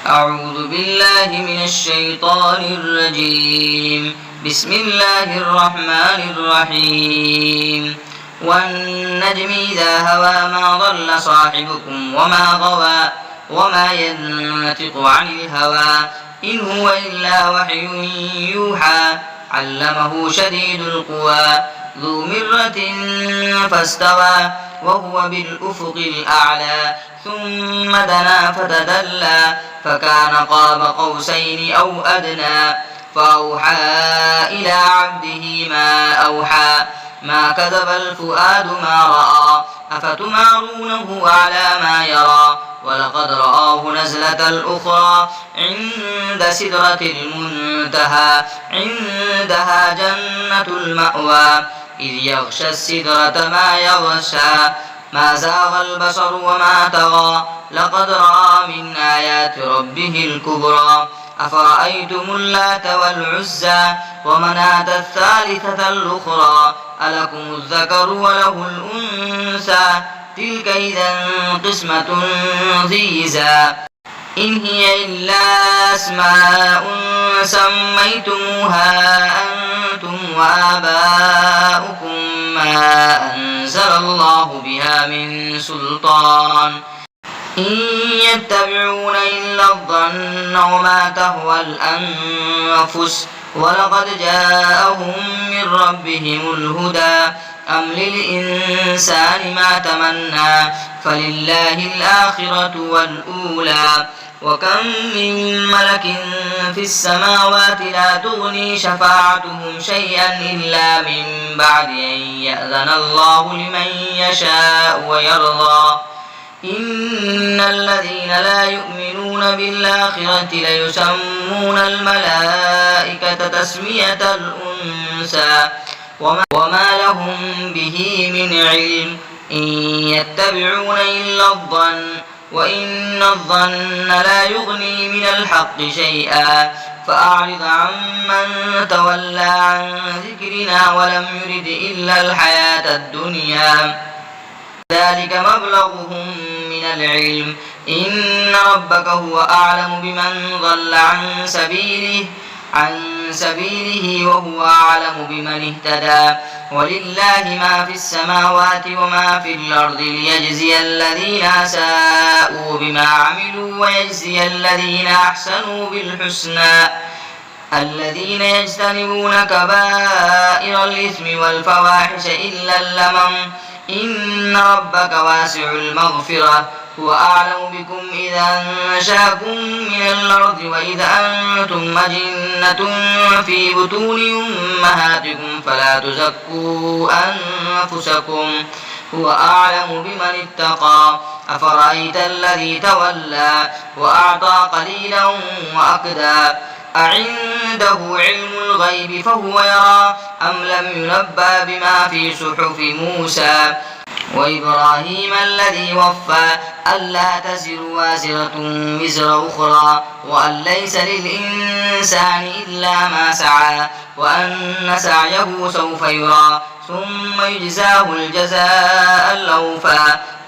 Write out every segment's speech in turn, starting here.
أعوذ بالله من الشيطان الرجيم. بسم الله الرحمن الرحيم. والنجم إذا هوى ما ضل صاحبكم وما غوى وما ينطق عن الهوى إن هو إلا وحي يوحى علمه شديد القوى ذو مرة فاستوى وهو بالأفق الأعلى ثم دنا فتدلى فكان قاب قوسين أو أدنى فأوحى إلى عبده ما أوحى ما كذب الفؤاد ما رأى أفتمارونه على ما يرى ولقد رآه نزلة الأخرى عند سدرة المنتهى عندها جنة المأوى إذ يغشى السدرة ما يغشى ما زاغ البصر وما طغى لقد رأى من آيات ربه الكبرى أفرأيتم اللات والعزى ومناة الثالثة الأخرى ألكم الذكر وله الأنثى تلك إذا قسمة ضيزى إن هي إلا أسماء سميتموها أنتم وآباؤكم ما أنزل الله بها من سلطان إن يتبعون إلا الظن وما تهوى الأنفس ولقد جاءهم من ربهم الهدى أم للإنسان ما تمنى فلله الآخرة والأولى وكم من ملك في السماوات لا تغني شفاعتهم شيئا إلا من بعد أن يأذن الله لمن يشاء ويرضى إن الذين لا يؤمنون بالآخرة ليسمون الملائكة تسمية الأنثى وما لهم به من علم إن يتبعون إلا الظن وإن الظن لا يغني من الحق شيئا فأعرض عمن تولى عن ذكرنا ولم يرد إلا الحياة الدنيا ذلك مبلغهم من العلم إن ربك هو أعلم بمن ضل عن سبيله وهو أعلم بمن اهتدى ولله ما في السماوات وما في الأرض ليجزي الذين أساءوا بما عملوا ويجزي الذين أحسنوا بالحسنى الذين يجتنبون كبائر الإثم والفواحش إلا اللمم إن ربك واسع المغفرة هو أعلم بكم إذا أنشأكم من الأرض وإذا أنتم أجنة في بطون أمهاتكم فلا تزكوا أنفسكم هو أعلم بمن اتقى أفرأيت الذي تولى وأعطى قليلا وأكدى أعنده علم الغيب فهو يرى أم لم ينبأ بما في صحف موسى وإبراهيم الذي وفى ألا تزر وازرة وزر أخرى وأن ليس للإنسان إلا ما سعى وأن سعيه سوف يرى ثم يجزاه الجزاء الأوفى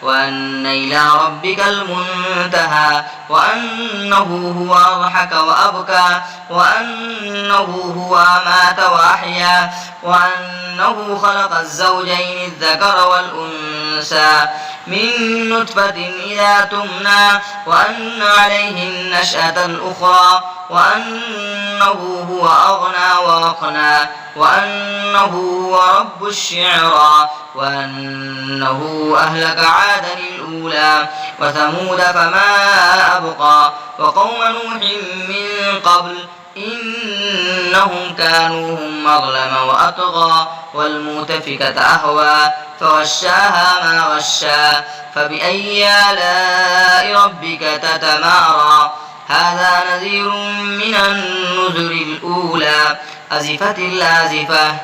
وأن إلى ربك المنتهى وأنه هو أضحك وأبكى وأنه هو أمات وأحيا وأنه خلق الزوجين الذكر والأنثى من نطفة إذا تمنى وأن عليه النشأة الأخرى وأنه هو أغنى وأقنى وأنه هو رب الشعرى وأنه أهلك عادا الأولى وثمود فما أبقى وقوم نوح من قبل إنهم كانوا هم أظلم وأطغى والمؤتفكة أهوى فغشاها ما غشى فبأي آلاء ربك تتمارى هذا نذير من النذر الأولى أزفت الآزفة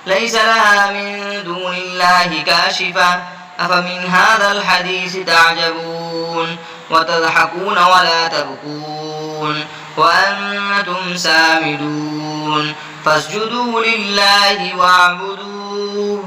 ليس لها من دون الله كاشفة أفمن هذا الحديث تعجبون وتضحكون ولا تبكون وأنتم سامدون فاسجدوا لله واعبدوه